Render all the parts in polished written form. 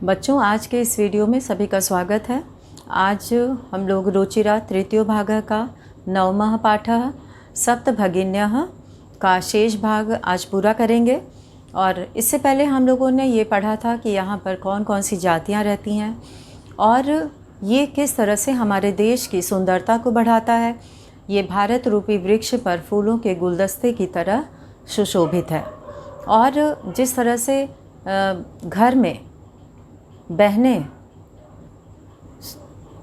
बच्चों, आज के इस वीडियो में सभी का स्वागत है। आज हम लोग रुचिरा तृतीयो भाग का नवमः पाठः सप्तभगिन्यः का शेष भाग आज पूरा करेंगे। और इससे पहले हम लोगों ने ये पढ़ा था कि यहाँ पर कौन कौन सी जातियाँ रहती हैं और ये किस तरह से हमारे देश की सुंदरता को बढ़ाता है। ये भारत रूपी वृक्ष पर फूलों के गुलदस्ते की तरह सुशोभित है और जिस तरह से घर में बहनें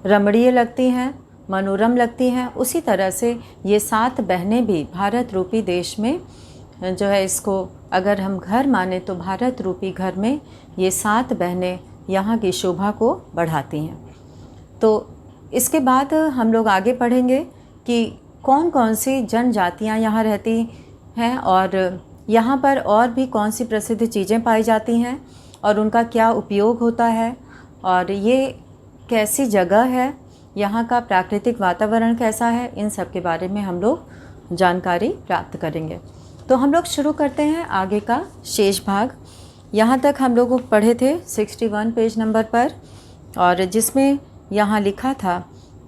रमणीय लगती हैं, मनोरम लगती हैं, उसी तरह से ये 7 बहनें भी भारत रूपी देश में जो है, इसको अगर हम घर माने तो भारत रूपी घर में ये 7 बहनें यहाँ की शोभा को बढ़ाती हैं। तो इसके बाद हम लोग आगे पढ़ेंगे कि कौन कौन सी जनजातियाँ यहाँ रहती हैं और यहाँ पर और भी कौन सी प्रसिद्ध चीज़ें पाई जाती हैं और उनका क्या उपयोग होता है और ये कैसी जगह है, यहाँ का प्राकृतिक वातावरण कैसा है, इन सब के बारे में हम लोग जानकारी प्राप्त करेंगे। तो हम लोग शुरू करते हैं आगे का शेष भाग। यहाँ तक हम लोग पढ़े थे 61 पेज नंबर पर, और जिसमें यहाँ लिखा था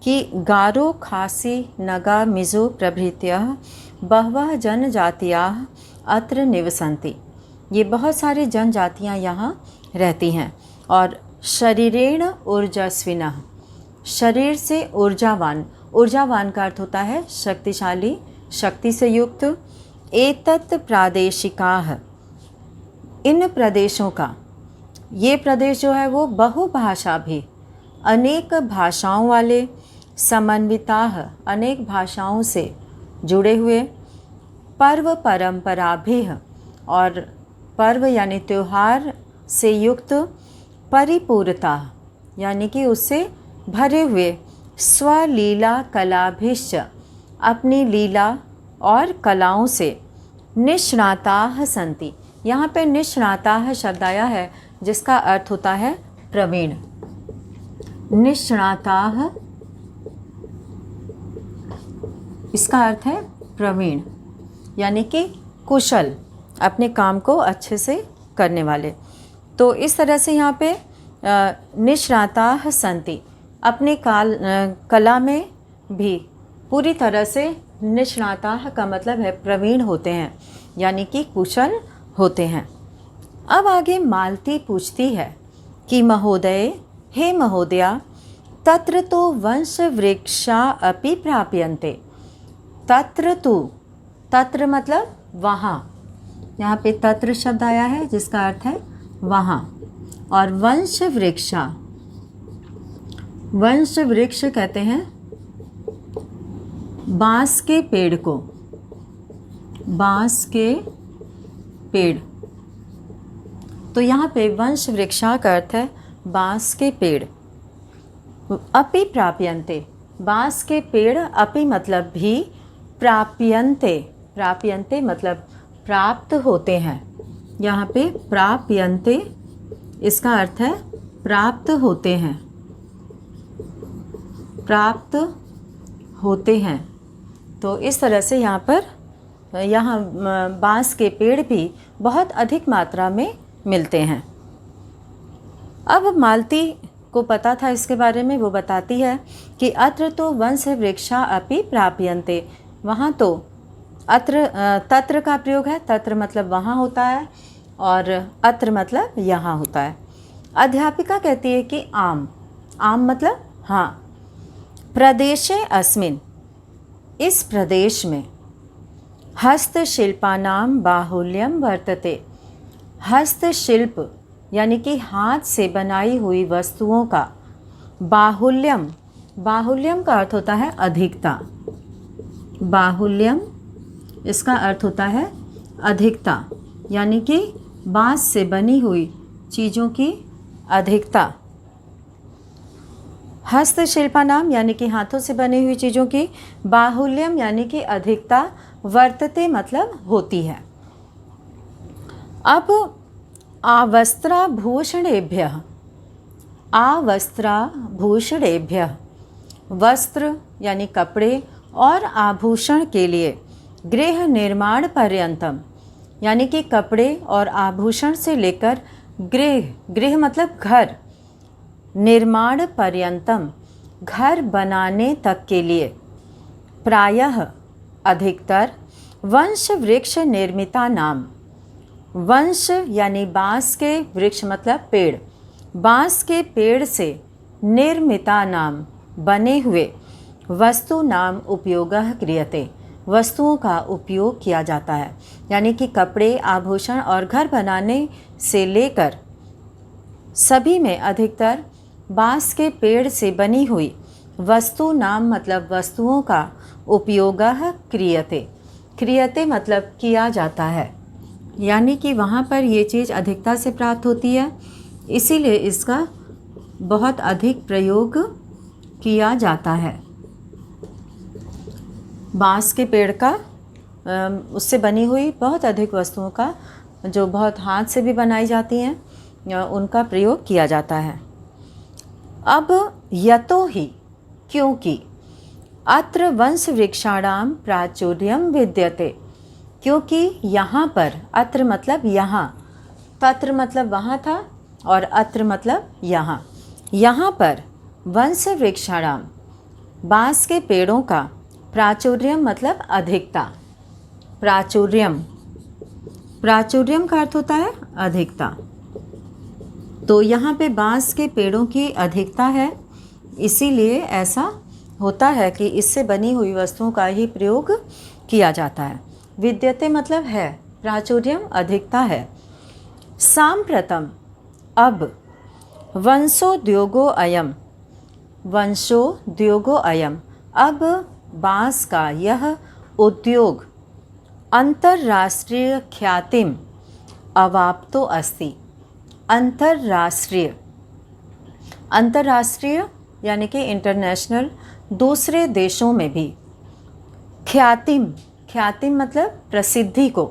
कि गारो, खासी, नगा, मिज़ो प्रभृतयः बहवः जनजातियाः अत्र निवसन्ति। ये बहुत सारी जनजातियाँ यहाँ रहती हैं। और शरीरेण ऊर्जस्विनः, शरीर से ऊर्जावान, ऊर्जावान का अर्थ होता है शक्तिशाली, शक्ति से युक्त। एतत् प्रादेशिकाः, इन प्रदेशों का, ये प्रदेश जो है वो बहुभाषा भी, अनेक भाषाओं वाले, समन्विताः, अनेक भाषाओं से जुड़े हुए, पर्व परंपराभिः, और पर्व यानी त्यौहार से युक्त, परिपूर्णता यानी कि उससे भरे हुए, स्वलीला कलाभिश्च, अपनी लीला और कलाओं से, निष्णाताः सन्ति। यहाँ पे निष्णाताः शब्द आया है जिसका अर्थ होता है प्रवीण। निष्णाताः, इसका अर्थ है प्रवीण यानी कि कुशल, अपने काम को अच्छे से करने वाले। तो इस तरह से यहाँ पे निष्णाताः सन्ति, अपने कला में भी पूरी तरह से निष्णाताः का मतलब है प्रवीण होते हैं, यानी कि कुशल होते हैं। अब आगे मालती पूछती है कि महोदय, हे महोदया, तत्र तो वंश वृक्षा अपि प्राप्यन्ते। तत्र तो, तत्र मतलब वहाँ, यहाँ पे तत्र शब्द आया है जिसका अर्थ है वहाँ। और वंश वृक्षा, वंश वृक्ष कहते हैं बांस के पेड़ को, बांस के पेड़। तो यहाँ पे वंश वृक्षा का अर्थ है बांस के पेड़। अपि प्राप्यन्ते, बांस के पेड़, अपि मतलब भी, प्राप्यन्ते, प्राप्यन्ते मतलब प्राप्त होते हैं। यहाँ पे प्राप्यन्ते, इसका अर्थ है प्राप्त होते हैं, प्राप्त होते हैं। तो इस तरह से यहाँ पर, यहाँ बांस के पेड़ भी बहुत अधिक मात्रा में मिलते हैं। अब मालती को पता था इसके बारे में, वो बताती है कि अत्र तो वंश वृक्षा अपि प्राप्यन्ते। वहाँ तो अत्र, तत्र का प्रयोग है, तत्र मतलब वहाँ होता है और अत्र मतलब यहाँ होता है। अध्यापिका कहती है कि आम, आम मतलब हाँ। प्रदेशे अस्मिन्, इस प्रदेश में, हस्तशिल्पानां बाहुल्यं वर्तते। हस्तशिल्प यानी कि हाथ से बनाई हुई वस्तुओं का, बाहुल्यम, बाहुल्यम का अर्थ होता है अधिकता। बाहुल्यम, इसका अर्थ होता है अधिकता, यानी कि बांस से बनी हुई चीज़ों की अधिकता। हस्तशिल्पानाम यानी कि हाथों से बनी हुई चीज़ों की, बाहुल्यम यानी कि अधिकता, वर्तते मतलब होती है। अब आवस्त्राभूषणेभ्यः, आवस्त्राभूषणेभ्यः, वस्त्र यानी कपड़े और आभूषण के लिए, गृह निर्माण पर्यंतम यानी कि कपड़े और आभूषण से लेकर गृह, गृह मतलब घर, निर्माण पर्यंतम, घर बनाने तक के लिए, प्रायः अधिकतर, वंश वृक्ष निर्मिता नाम, वंश यानी बांस के, वृक्ष मतलब पेड़, बांस के पेड़ से निर्मिता नाम बने हुए वस्तु नाम उपयोगः क्रियते, वस्तुओं का उपयोग किया जाता है। यानी कि कपड़े, आभूषण और घर बनाने से लेकर सभी में अधिकतर बांस के पेड़ से बनी हुई वस्तु नाम मतलब वस्तुओं का उपयोगः क्रियते, क्रियते मतलब किया जाता है। यानी कि वहाँ पर ये चीज़ अधिकता से प्राप्त होती है, इसीलिए इसका बहुत अधिक प्रयोग किया जाता है। बांस के पेड़ का उससे बनी हुई बहुत अधिक वस्तुओं का, जो बहुत हाथ से भी बनाई जाती हैं, उनका प्रयोग किया जाता है। अब यतो ही, क्योंकि, अत्र वंश वृक्षाणाम प्राचुर्यम विद्यते, क्योंकि यहाँ पर, अत्र मतलब यहाँ, तत्र मतलब वहाँ था और अत्र मतलब यहाँ, यहाँ पर वंश वृक्षाणाम, बांस के पेड़ों का, प्राचुर्यम मतलब अधिकता, प्राचुर्यम, प्राचुर्यम का अर्थ होता है अधिकता। तो यहाँ पे बांस के पेड़ों की अधिकता है, इसीलिए ऐसा होता है कि इससे बनी हुई वस्तुओं का ही प्रयोग किया जाता है। विद्यते मतलब है, प्राचुर्यम अधिकता है। सांप्रतम, अब, वंशोद्योगो अयम, वंशोद्योगो अयम, अब बांस का यह उद्योग अंतर्राष्ट्रीय ख्यातिम अवाप्तो अस्ति, अंतर्राष्ट्रीय, अंतर्राष्ट्रीय यानी कि इंटरनेशनल, दूसरे देशों में भी, ख्यातिम, ख्यातिम मतलब प्रसिद्धि को,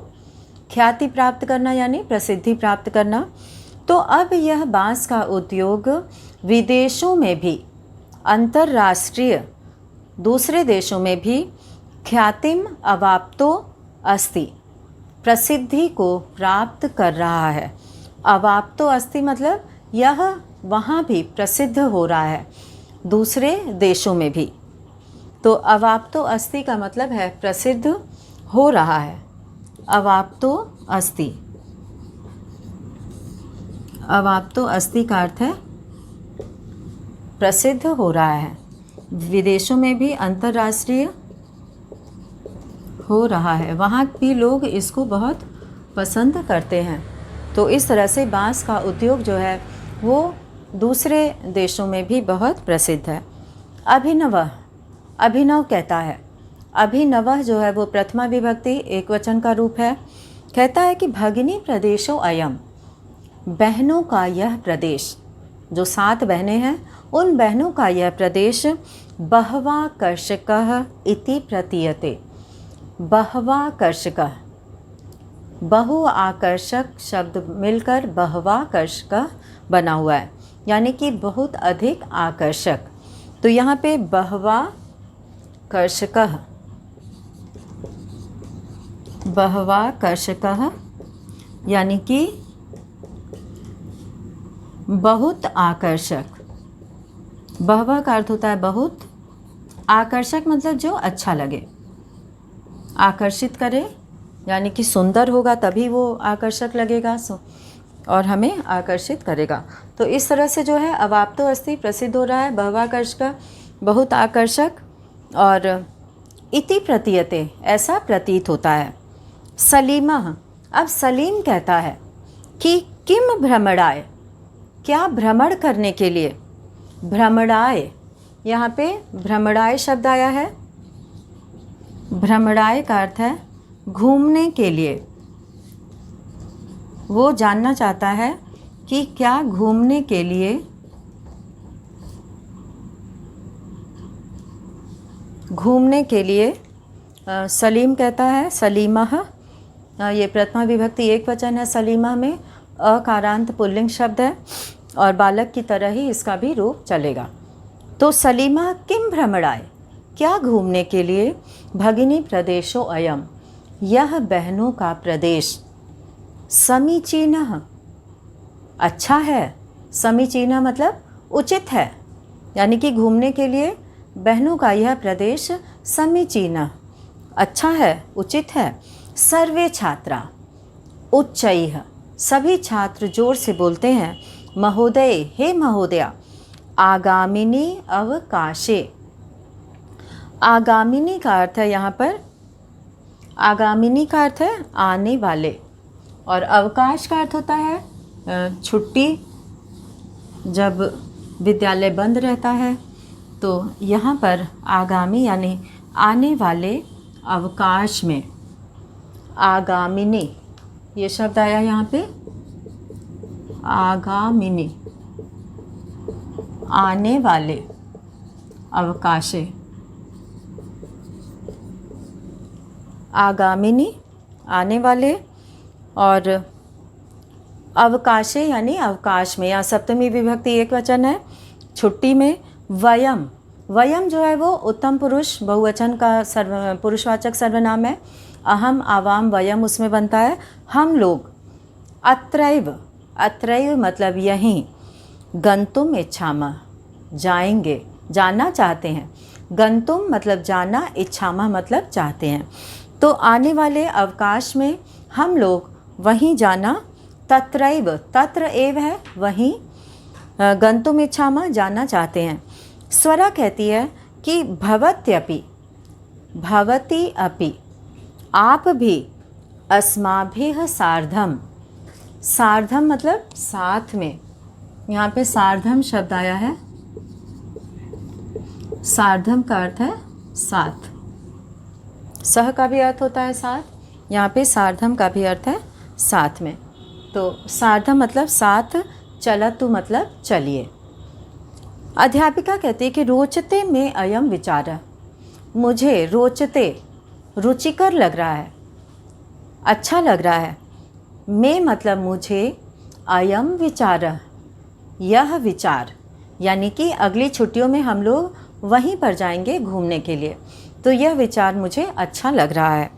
ख्याति प्राप्त करना यानी प्रसिद्धि प्राप्त करना। तो अब यह बांस का उद्योग विदेशों में भी, अंतर्राष्ट्रीय दूसरे देशों में भी, ख्यातिम अवाप्तो अस्ति, प्रसिद्धि को प्राप्त कर रहा है। अवाप्तो अस्ति मतलब यह वहाँ भी प्रसिद्ध हो रहा है, दूसरे देशों में भी। तो अवाप्तो अस्ति का मतलब है प्रसिद्ध हो रहा है, अवाप्तो अस्ति, अवाप्तो अस्ति का अर्थ है प्रसिद्ध हो रहा है, विदेशों में भी अंतर्राष्ट्रीय हो रहा है, वहाँ भी लोग इसको बहुत पसंद करते हैं। तो इस तरह से बांस का उद्योग जो है वो दूसरे देशों में भी बहुत प्रसिद्ध है। अभिनव, अभिनव कहता है, अभिनव जो है वो प्रथमा विभक्ति एक वचन का रूप है। कहता है कि भगिनी प्रदेशो अयम, बहनों का यह प्रदेश, जो 7 बहनें हैं उन बहनों का यह प्रदेश, बहवाकर्षकः इति प्रतीयते, बहवाकर्षकः, बहु आकर्षक शब्द मिलकर बहवाकर्षकः बना हुआ है, यानी कि बहुत अधिक आकर्षक। तो यहाँ पे बहवाकर्षकः, बहवाकर्षकः यानी कि बहुत आकर्षक। बहवा का अर्थ होता है बहुत, आकर्षक मतलब जो अच्छा लगे, आकर्षित करे, यानी कि सुंदर होगा तभी वो आकर्षक लगेगा और हमें आकर्षित करेगा। तो इस तरह से जो है अवाप्तो अस्ति प्रसिद्ध हो रहा है, बहवाकर्षक बहुत आकर्षक, और इति प्रतीयते ऐसा प्रतीत होता है। सलीमः, अब सलीम कहता है कि किम भ्रमणाय, क्या भ्रमण करने के लिए, भ्रमणाय, यहाँ पे भ्रमणाय शब्द आया है। भ्रमणाय का अर्थ है घूमने के लिए। वो जानना चाहता है कि क्या घूमने के लिए, घूमने के लिए सलीम कहता है, सलीमः, ये प्रथमा विभक्ति एक वचन है, सलीमा में अकारांत पुल्लिंग शब्द है और बालक की तरह ही इसका भी रूप चलेगा। तो सलीमा किम भ्रमणाय, क्या घूमने के लिए, भगिनी प्रदेशो अयम, यह बहनों का प्रदेश, समीचीनः अच्छा है। समीचीना मतलब उचित है, यानी कि घूमने के लिए बहनों का यह प्रदेश समीचीना अच्छा है, उचित है। सर्वे छात्रा उच्चैः, सभी छात्र जोर से बोलते हैं। महोदय, हे महोदया। आगामिनी अवकाशे, आगामिनी का अर्थ है यहाँ पर, आगामिनी का अर्थ है आने वाले, और अवकाश का अर्थ होता है छुट्टी, जब विद्यालय बंद रहता है। तो यहाँ पर आगामी यानी आने वाले अवकाश में, आगामिनी ये शब्द आया यहाँ पे, आगामिनी आने वाले अवकाशे, आगामिनी आने वाले, और अवकाशे यानी अवकाश में, या सप्तमी विभक्ति एक वचन है। छुट्टी में वयम, वयम जो है वो उत्तम पुरुष बहुवचन का पुरुषवाचक सर्वनाम है। अहम, आवाम, वयम उसमें बनता है हम लोग। अत्रैव, अत्रैव मतलब यहीं। गंतुम इच्छामः, जाएंगे, जाना चाहते हैं। गंतुम मतलब जाना, इच्छामः मतलब चाहते हैं। तो आने वाले अवकाश में हम लोग वहीं जाना। तत्रैव, तत्र एव है वहीं, गंतुम इच्छामः जाना चाहते हैं। स्वरा कहती है कि भवत्यपि, भवती अपि, आप भी, अस्माभिः सार्धम, सार्धम मतलब साथ में, यहाँ पे सार्धम शब्द आया है। सार्धम का अर्थ है साथ, सह का भी अर्थ होता है साथ, यहाँ पे सार्धम का भी अर्थ है साथ में। तो सार्धम मतलब साथ, चलतु मतलब चलिए। अध्यापिका कहती है कि रोचते में अयम विचार, मुझे रोचते रुचिकर लग रहा है, अच्छा लग रहा है। में मतलब मुझे, अयम विचार यह विचार, यानी कि अगली छुट्टियों में हम लोग वहीं पर जाएंगे घूमने के लिए, तो यह विचार मुझे अच्छा लग रहा है।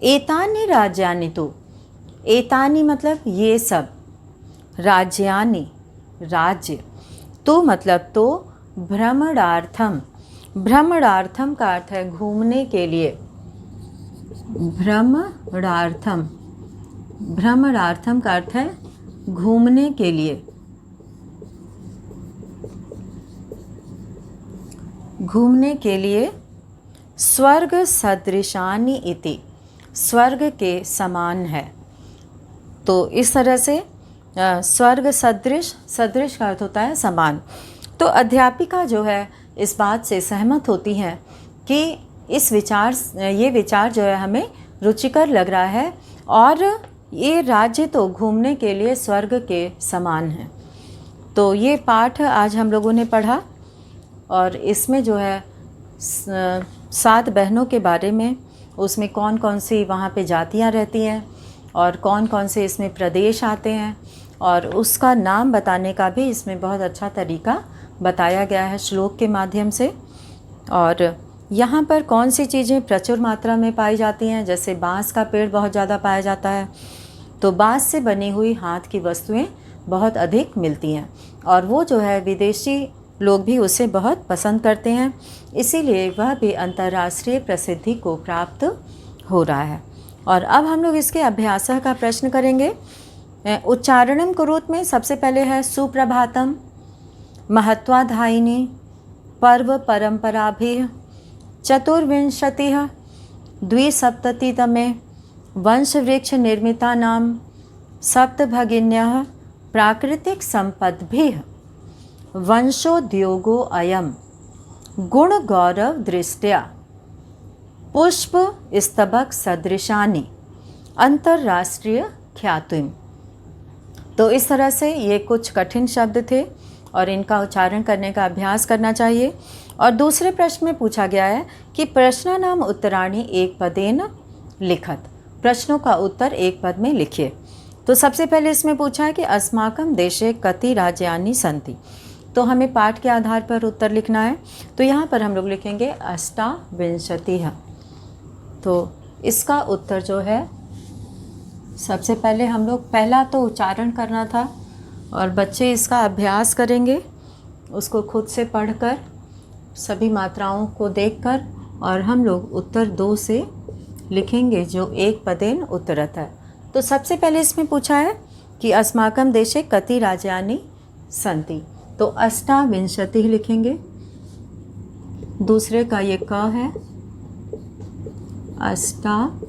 एतानि राज्यानि तु, एतानि मतलब ये सब, राज्यानि राज्य, तो मतलब तो, भ्रमणार्थम, भ्रमणार्थम का अर्थ है घूमने के लिए। भ्रमणार्थम, भ्रमणार्थम का अर्थ है घूमने के लिए, घूमने के लिए। स्वर्ग सदृशानि इति, स्वर्ग के समान है। तो इस तरह से स्वर्ग सदृश, सदृश का अर्थ होता है समान। तो अध्यापिका जो है इस बात से सहमत होती हैं कि इस विचार, ये विचार जो है हमें रुचिकर लग रहा है, और ये राज्य तो घूमने के लिए स्वर्ग के समान है। तो ये पाठ आज हम लोगों ने पढ़ा, और इसमें जो है 7 बहनों के बारे में, उसमें कौन कौन सी वहाँ पे जातियाँ रहती हैं और कौन कौन से इसमें प्रदेश आते हैं, और उसका नाम बताने का भी इसमें बहुत अच्छा तरीका बताया गया है श्लोक के माध्यम से। और यहाँ पर कौन सी चीज़ें प्रचुर मात्रा में पाई जाती हैं, जैसे बांस का पेड़ बहुत ज़्यादा पाया जाता है, तो बांस से बनी हुई हाथ की वस्तुएं बहुत अधिक मिलती हैं, और वो जो है विदेशी लोग भी उसे बहुत पसंद करते हैं, इसीलिए वह भी अंतर्राष्ट्रीय प्रसिद्धि को प्राप्त हो रहा है। और अब हम लोग इसके अभ्यास का प्रश्न करेंगे। उच्चारणम कुरुत में सबसे पहले है सुप्रभातम, महत्वाधायिनी, पर्व परंपराभिः, चतुर्विंशतिः द्विसप्ततितमे वंशवृक्ष निर्मितानां सप्तभगिन्यः प्राकृतिक संपद्भिः वंशोद्योगो अयम गुण गौरव दृष्टया पुष्प स्तबक सदृशानि अंतर्राष्ट्रीय ख्यातिम। तो इस तरह से ये कुछ कठिन शब्द थे और इनका उच्चारण करने का अभ्यास करना चाहिए। और दूसरे प्रश्न में पूछा गया है कि प्रश्नानाम उत्तराणि एक पदेन लिखत, प्रश्नों का उत्तर एक पद में लिखिए। तो सबसे पहले इसमें पूछा है कि अस्माकं देशे कति राज्यानि सन्ति, तो हमें पाठ के आधार पर उत्तर लिखना है। तो यहाँ पर हम लोग लिखेंगे अष्टाविंशतिः। तो इसका उत्तर जो है, सबसे पहले हम लोग, पहला तो उच्चारण करना था, और बच्चे इसका अभ्यास करेंगे, उसको खुद से पढ़कर, सभी मात्राओं को देखकर, और हम लोग उत्तर 2 से लिखेंगे जो एक पदेन उत्तरत है। तो सबसे पहले इसमें पूछा है कि अस्माकं देशे कति राज्यानि सन्ति, तो अष्टाविंशतिः लिखेंगे। दूसरे का ये क है, अष्टाविंशतिः।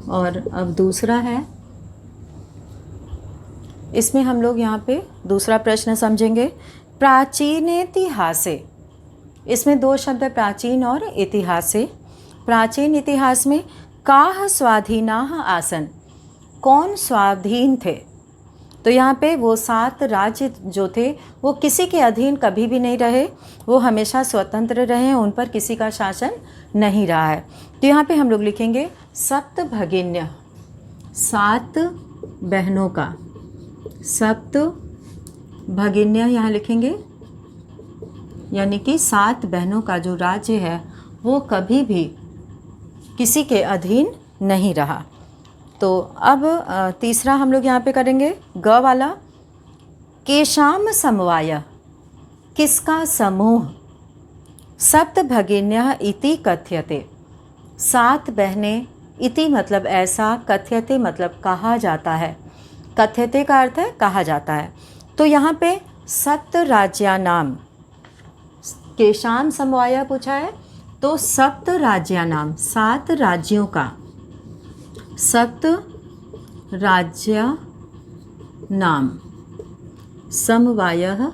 और अब दूसरा है, इसमें हम लोग यहाँ पे दूसरा प्रश्न समझेंगे। प्राचीन इतिहासे, इसमें 2 शब्द है, प्राचीन और इतिहासे। प्राचीन इतिहास में काह स्वाधीनाः आसन, कौन स्वाधीन थे? तो यहाँ पे वो 7 राज्य जो थे वो किसी के अधीन कभी भी नहीं रहे, वो हमेशा स्वतंत्र रहे हैं, उन पर किसी का शासन नहीं रहा है। तो यहाँ पे हम लोग लिखेंगे सप्त भगिन्य, 7 बहनों का, सप्त भगिन्य यहाँ लिखेंगे, यानी कि 7 बहनों का जो राज्य है वो कभी भी किसी के अधीन नहीं रहा। तो अब तीसरा हम लोग यहाँ पे करेंगे ग वाला, केशाम समवाय, किसका समूह? सप्त भगिन्यः इति कथ्यते, 7 बहनें, इति मतलब ऐसा, कथ्यते मतलब कहा जाता है। कथ्यते का अर्थ है कहा जाता है। तो यहाँ पे सप्त राज्यानाम, केशाम समवाय पूछा है, तो सप्त राज्यानाम, 7 राज्यों का, सप्त राज्य नाम, समवायः,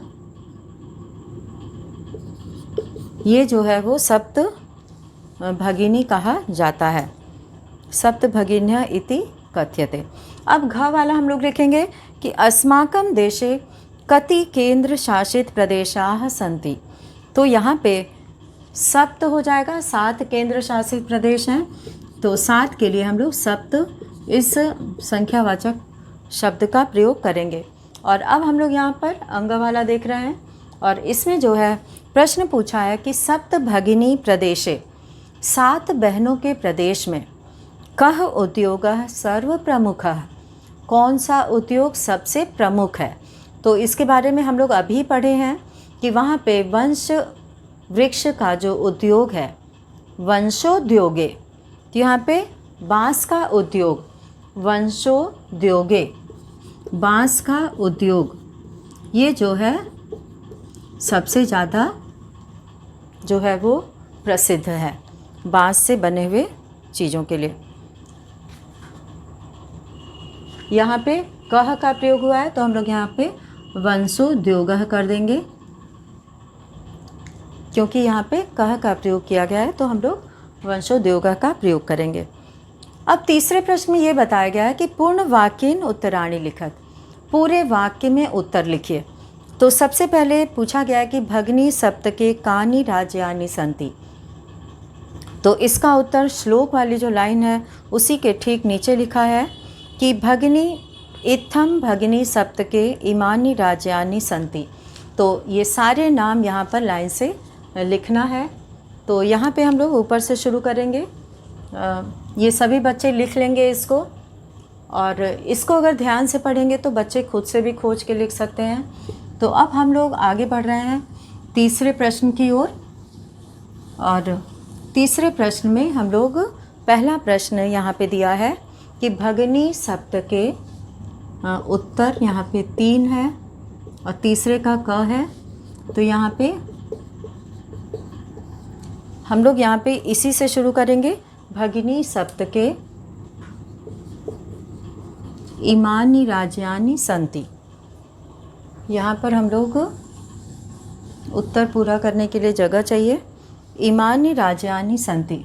ये जो है वो सप्त भगिनी कहा जाता है। सप्त भगिन्यः इति कथ्यते। अब घ वाला हम लोग लिखेंगे कि अस्माकं देशे कति केंद्र शासित प्रदेशाः सन्ति। तो यहाँ पे सप्त हो जाएगा, 7 केंद्र शासित प्रदेश हैं, तो 7 के लिए हम लोग सप्त इस संख्यावाचक शब्द का प्रयोग करेंगे। और अब हम लोग यहाँ पर अंग वाला देख रहे हैं, और इसमें जो है प्रश्न पूछा है कि सप्त भगिनी प्रदेशे, 7 बहनों के प्रदेश में, कह उद्योगः सर्व प्रमुखः, कौन सा उद्योग सबसे प्रमुख है? तो इसके बारे में हम लोग अभी पढ़े हैं कि वहाँ पे वंश वृक्ष का जो उद्योग है, वंशोद्योगे, तो यहाँ पे बाँस का उद्योग, वंशोद्योगे, बाँस का उद्योग, ये जो है सबसे ज़्यादा जो है वो प्रसिद्ध है बाँस से बने हुए चीज़ों के लिए। यहाँ पे कह का प्रयोग हुआ है, तो हम लोग यहाँ पे वंशोद्योगः कर देंगे, क्योंकि यहाँ पे कह का प्रयोग किया गया है, तो हम लोग वंशोद्योगः का प्रयोग करेंगे। अब तीसरे प्रश्न में ये बताया गया है कि पूर्ण वाक्येन उत्तराणि लिखत, पूरे वाक्य में उत्तर लिखिए। तो सबसे पहले पूछा गया है कि भगनी सप्तके कानि राज्यानि सन्ति। तो इसका उत्तर श्लोक वाली जो लाइन है उसी के ठीक नीचे लिखा है कि भगनी इत्थम भगनी सप्तके इमानि राज्यानि सन्ति। तो ये सारे नाम यहाँ पर लाइन से लिखना है। तो यहाँ पे हम लोग ऊपर से शुरू करेंगे, ये सभी बच्चे लिख लेंगे इसको, और इसको अगर ध्यान से पढ़ेंगे तो बच्चे खुद से भी खोज के लिख सकते हैं। तो अब हम लोग आगे बढ़ रहे हैं तीसरे प्रश्न की ओर, और तीसरे प्रश्न में हम लोग पहला प्रश्न यहाँ पे दिया है कि भगनी सप्तके, उत्तर यहाँ पे 3 है और तीसरे का क है। तो यहाँ पे हम लोग यहाँ पे इसी से शुरू करेंगे, भगिनी सप्तके इमानि राज्यानि सन्ति। यहाँ पर हम लोग उत्तर पूरा करने के लिए जगह चाहिए। इमानि राज्यानि सन्ति,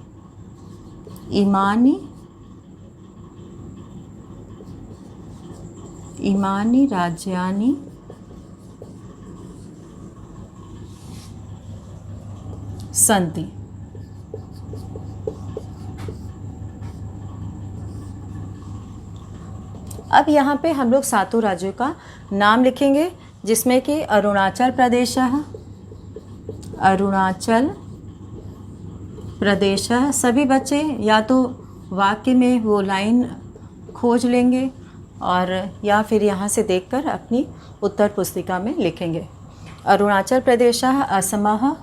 इमानि राज्यानि सन्ति। अब यहाँ पे हम लोग 7 राज्यों का नाम लिखेंगे, जिसमें कि अरुणाचल प्रदेश है, अरुणाचल प्रदेश है। सभी बच्चे या तो वाक्य में वो लाइन खोज लेंगे और या फिर यहाँ से देखकर अपनी उत्तर पुस्तिका में लिखेंगे। अरुणाचल प्रदेशः असमः,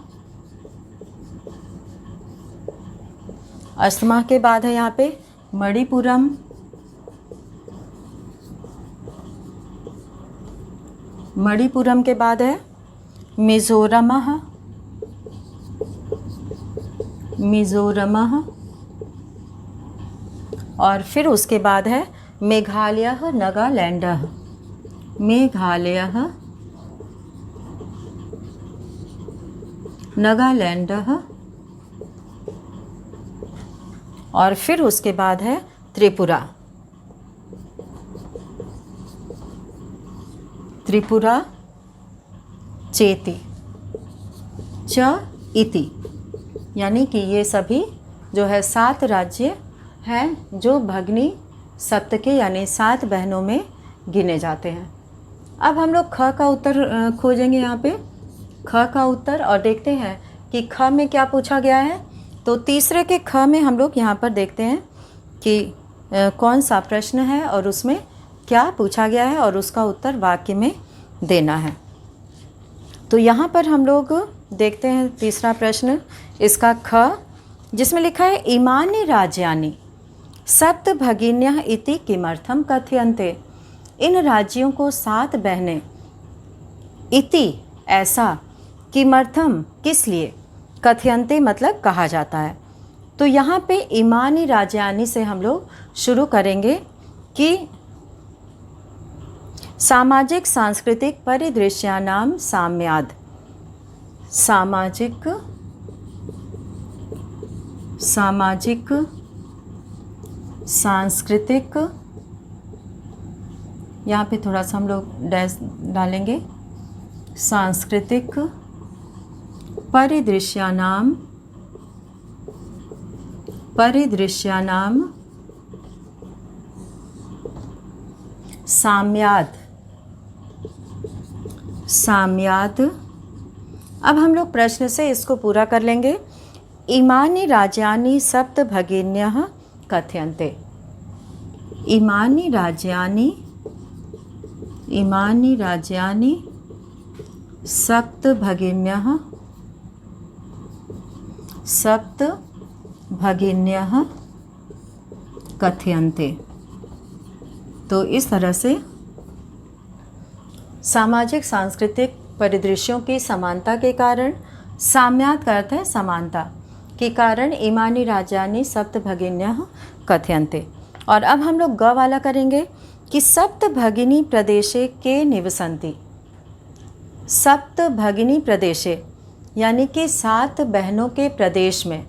असम के बाद है यहाँ पे मणिपुरम, मणिपुरम के बाद है मिज़ोरमः, मिज़ोरमः, और फिर उसके बाद है मेघालयः नागालैंडः, मेघालयः नागालैंडः, और फिर उसके बाद है त्रिपुरा, त्रिपुरा चेति च इति, यानी कि ये सभी जो है 7 राज्य हैं जो भगनी सप्तके यानी 7 बहनों में गिने जाते हैं। अब हम लोग ख का उत्तर खोजेंगे यहाँ पे, ख का उत्तर, और देखते हैं कि ख में क्या पूछा गया है। तो तीसरे के ख में हम लोग यहाँ पर देखते हैं कि कौन सा प्रश्न है और उसमें क्या पूछा गया है और उसका उत्तर वाक्य में देना है। तो यहाँ पर हम लोग देखते हैं तीसरा प्रश्न, इसका ख, जिसमें लिखा है इमानि राज्यानि सप्त भगिन्यः इति किमर्थम कथयन्ते। इन राज्यों को 7 बहनें, इति ऐसा, किमर्थम किस लिए, कथयन्ते मतलब कहा जाता है। तो यहाँ पे इमानि राज्यानि से हम लोग शुरू करेंगे कि सामाजिक सांस्कृतिक परिदृश्यानां साम्याद, सामाजिक सांस्कृतिक, यहाँ पे थोड़ा सा हम लोग डैश डालेंगे, सांस्कृतिक परिदृश्यानां साम्याद। अब हम लोग प्रश्न से इसको पूरा कर लेंगे। इमानि राज्यानि सप्त भगिन्यः कथयन्ते। इमानि राज्यानि सप्त भगिन्यः कथयन्ते। तो इस तरह से सामाजिक सांस्कृतिक परिदृश्यों की समानता के कारण, साम्यात का अर्थ है समानता के कारण, इमानि राज्यानि सप्त भगिन्यः कथयन्ते। और अब हम लोग ग वाला करेंगे कि सप्त भगिनी प्रदेशे के निवसन्ति। सप्त भगिनी प्रदेशे यानी कि 7 बहनों के प्रदेश में,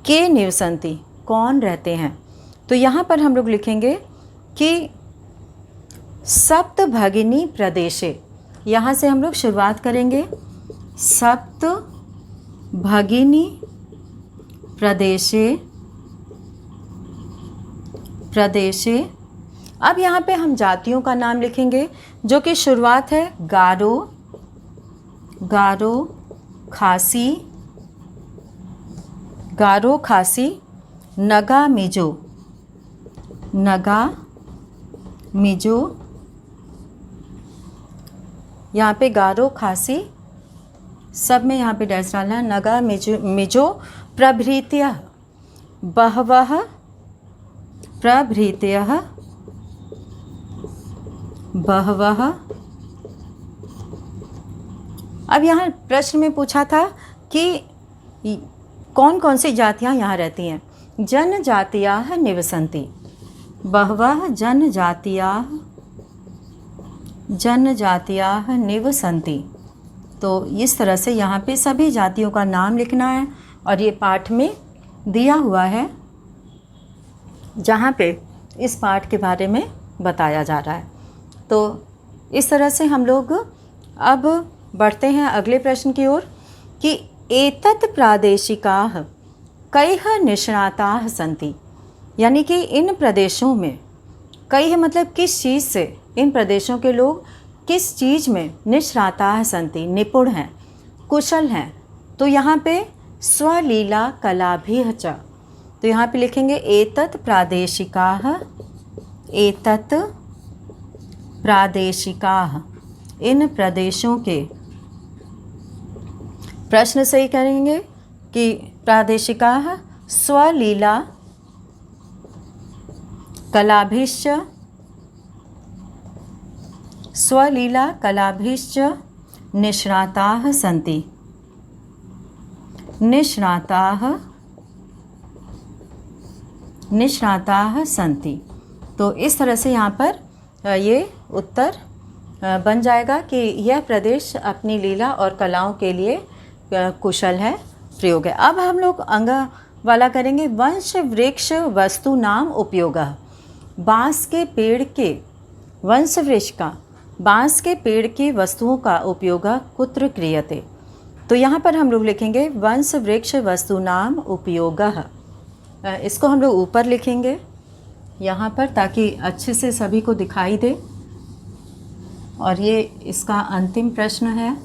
के निवसन्ति कौन रहते हैं। तो यहाँ पर हम लोग लिखेंगे कि सप्त भगिनी प्रदेशे, यहाँ से हम लोग शुरुआत करेंगे। सप्त भगिनी प्रदेशे। अब यहाँ पे हम जातियों का नाम लिखेंगे, जो कि शुरुआत है गारो खासी, नगा मिजो, यहाँ पे गारो खासी सब में यहाँ पे डैश डालना है, नगा मिजो प्रभृतयः, बहवः प्रभृतयः, बहवः। अब यहाँ प्रश्न में पूछा था कि कौन कौन सी जातियाँ यहाँ रहती हैं। जनजातियाः निवसन्ति, बहवः जनजातियाः निवसन्ति। तो इस तरह से यहाँ पे सभी जातियों का नाम लिखना है और ये पाठ में दिया हुआ है, जहाँ पे इस पाठ के बारे में बताया जा रहा है। तो इस तरह से हम लोग अब बढ़ते हैं अगले प्रश्न की ओर कि एतत् प्रादेशिकाः कैः निष्णाताः सन्ति। यानी कि इन प्रदेशों में, कैः मतलब किस चीज़ से, इन प्रदेशों के लोग किस चीज़ में निष्णाताः सन्ति निपुण हैं, कुशल हैं। तो यहाँ पे स्वलीला कलाभिः च, तो यहाँ पे लिखेंगे एतत् प्रादेशिकाः, एतत् प्रादेशिकाः, इन प्रदेशों के। प्रश्न सही करेंगे कि प्रादेशिकाः स्वलीला कलाभिश्च, स्वलीला कलाभिश्च निष्णाताः सन्ति, निष्णाताः सन्ति। तो इस तरह से यहाँ पर ये उत्तर बन जाएगा कि यह प्रदेश अपनी लीला और कलाओं के लिए कुशल है, प्रयोग है। अब हम लोग अंगा वाला करेंगे। वंश वृक्ष वस्तु नाम उपयोगः, बाँस के पेड़ के, वंश वृक्ष का, बाँस के पेड़ की वस्तुओं का उपयोग कुत्र क्रियते। तो यहाँ पर हम लोग लिखेंगे वंश वृक्ष वस्तु नाम उपयोगः। इसको हम लोग ऊपर लिखेंगे यहाँ पर, ताकि अच्छे से सभी को दिखाई दे। और ये इसका अंतिम प्रश्न है।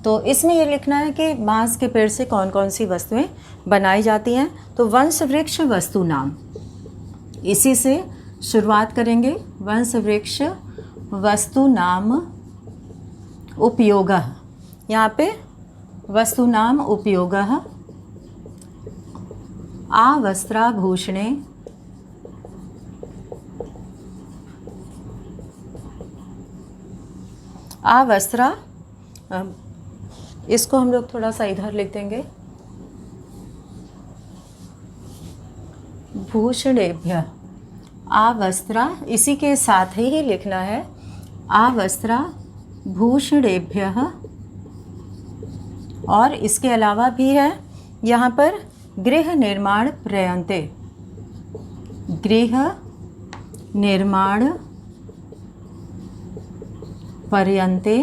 तो इसमें ये लिखना है कि बाँस के पेड़ से कौन कौन सी वस्तुएं बनाई जाती हैं। तो वंश वृक्ष वस्तु नाम, इसी से शुरुआत करेंगे। वंश वृक्ष वस्तु नाम उपयोगः, यहाँ पे वस्तु नाम उपयोगः आवस्त्राभूषणे, आवस्त्रा, इसको हम लोग थोड़ा सा इधर लिख देंगे, भूषणेभ्यः आवस्त्रा, इसी के साथ ही लिखना है आवस्त्रा भूषणेभ्यः। और इसके अलावा भी है यहाँ पर गृह निर्माण पर्यन्ते, गृह निर्माण पर्यन्ते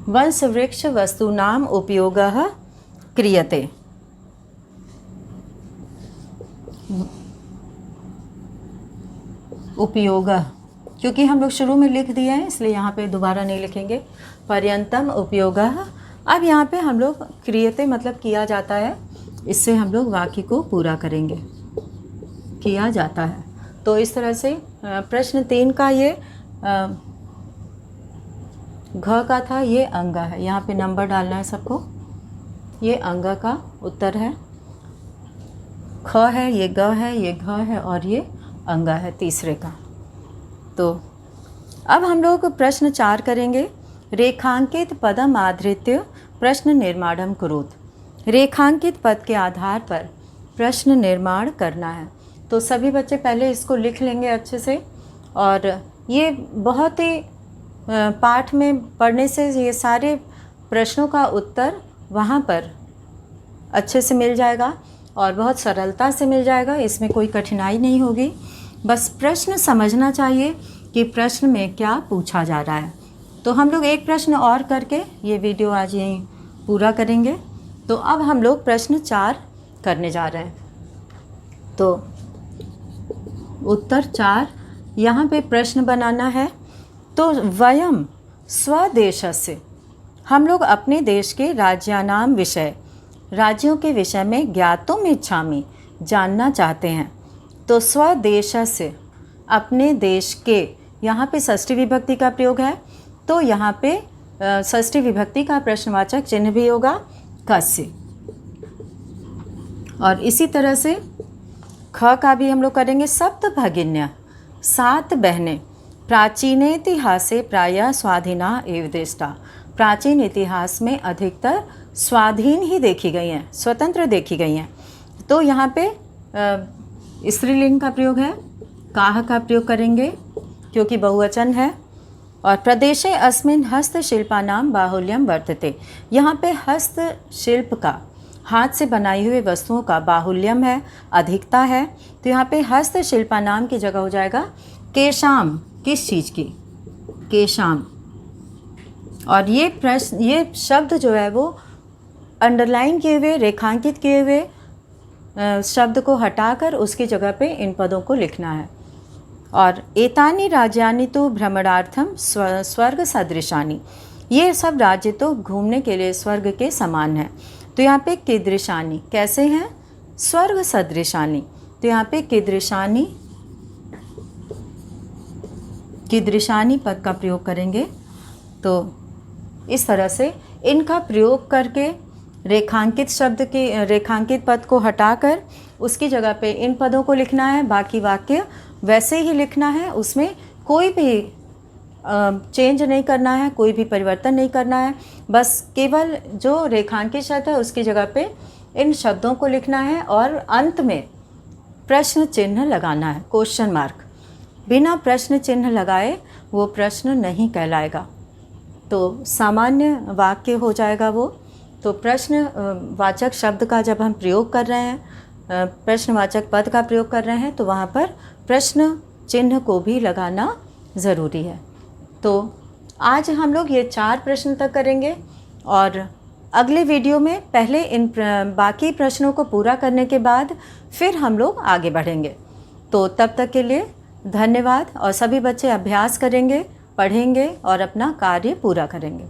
वंश वृक्ष वस्तूनाम उपयोगः क्रियते। उपयोगः, क्योंकि हम लोग शुरू में लिख दिए हैं इसलिए यहाँ पे दोबारा नहीं लिखेंगे। पर्यंतम उपयोगः, अब यहाँ पे हम लोग क्रियते मतलब किया जाता है, इससे हम लोग वाक्य को पूरा करेंगे, किया जाता है। तो इस तरह से प्रश्न 3 का ये घ का था, ये अंगा है, यहाँ पे नंबर डालना है सबको। ये अंगा का उत्तर है, ख है, ये ग है, ये घ है और ये अंगा है तीसरे का। तो अब हम लोग प्रश्न 4 करेंगे। रेखांकित पदम आधृत्य प्रश्न निर्माणम कुरुत, रेखांकित पद के आधार पर प्रश्न निर्माण करना है। तो सभी बच्चे पहले इसको लिख लेंगे अच्छे से, और ये बहुत ही पाठ में पढ़ने से ये सारे प्रश्नों का उत्तर वहाँ पर अच्छे से मिल जाएगा और बहुत सरलता से मिल जाएगा, इसमें कोई कठिनाई नहीं होगी। बस प्रश्न समझना चाहिए कि प्रश्न में क्या पूछा जा रहा है। तो हम लोग एक प्रश्न और करके ये वीडियो आज यहीं पूरा करेंगे। तो अब हम लोग प्रश्न 4 करने जा रहे हैं। तो उत्तर 4 यहाँ पे प्रश्न बनाना है। तो वयम स्वदेशस्य, हम लोग अपने देश के राज्यानाम विषय, राज्यों के विषय में ज्ञातुम इच्छामि, जानना चाहते हैं। तो स्वदेशस्य, अपने देश के, यहाँ पे षष्ठी विभक्ति का प्रयोग है, तो यहाँ पे षष्ठी विभक्ति का प्रश्नवाचक चिन्ह भी होगा कस्य। और इसी तरह से ख का भी हम लोग करेंगे। सप्त भगिन्या, 7 बहनें, प्राचीन इतिहासे प्रायः स्वाधीना एव दृष्टा, प्राचीन इतिहास में अधिकतर स्वाधीन ही देखी गई हैं, स्वतंत्र देखी गई हैं। तो यहाँ पे स्त्रीलिंग का प्रयोग है, काह का प्रयोग करेंगे क्योंकि बहुवचन है। और प्रदेशे अस्मिन् हस्तशिल्पानां बाहुल्यम वर्तते, यहाँ पे हस्तशिल्प का, हाथ से बनाई हुई वस्तुओं का बाहुल्यम है, अधिकता है। तो यहाँ पे हस्तशिल्पानाम की जगह हो जाएगा केशाम, किस चीज़ की, केशाम। और ये प्रश्न, ये शब्द जो है वो अंडरलाइन किए हुए, रेखांकित किए हुए शब्द को हटाकर उसकी जगह पे इन पदों को लिखना है। और एतानि राज्यानि तो भ्रमणार्थम स्वर्ग सदृशानि, ये सब राज्य तो घूमने के लिए स्वर्ग के समान हैं। तो यहाँ पे कीदृशानि, कैसे हैं, स्वर्ग सदृशानि, तो यहाँ पे कीदृशानि पद का प्रयोग करेंगे। तो इस तरह से इनका प्रयोग करके रेखांकित पद को हटाकर उसकी जगह पे इन पदों को लिखना है। बाकी वाक्य वैसे ही लिखना है, उसमें कोई भी चेंज नहीं करना है, कोई भी परिवर्तन नहीं करना है। बस केवल जो रेखांकित शब्द है उसकी जगह पे इन शब्दों को लिखना है और अंत में प्रश्न चिन्ह लगाना है, क्वेश्चन मार्क। बिना प्रश्न चिन्ह लगाए वो प्रश्न नहीं कहलाएगा, तो सामान्य वाक्य हो जाएगा वो। तो प्रश्नवाचक शब्द का जब हम प्रयोग कर रहे हैं, प्रश्नवाचक पद का प्रयोग कर रहे हैं, तो वहाँ पर प्रश्न चिन्ह को भी लगाना ज़रूरी है। तो आज हम लोग ये 4 प्रश्न तक करेंगे और अगले वीडियो में पहले इन बाकी प्रश्नों को पूरा करने के बाद फिर हम लोग आगे बढ़ेंगे। तो तब तक के लिए धन्यवाद, और सभी बच्चे अभ्यास करेंगे, पढ़ेंगे और अपना कार्य पूरा करेंगे।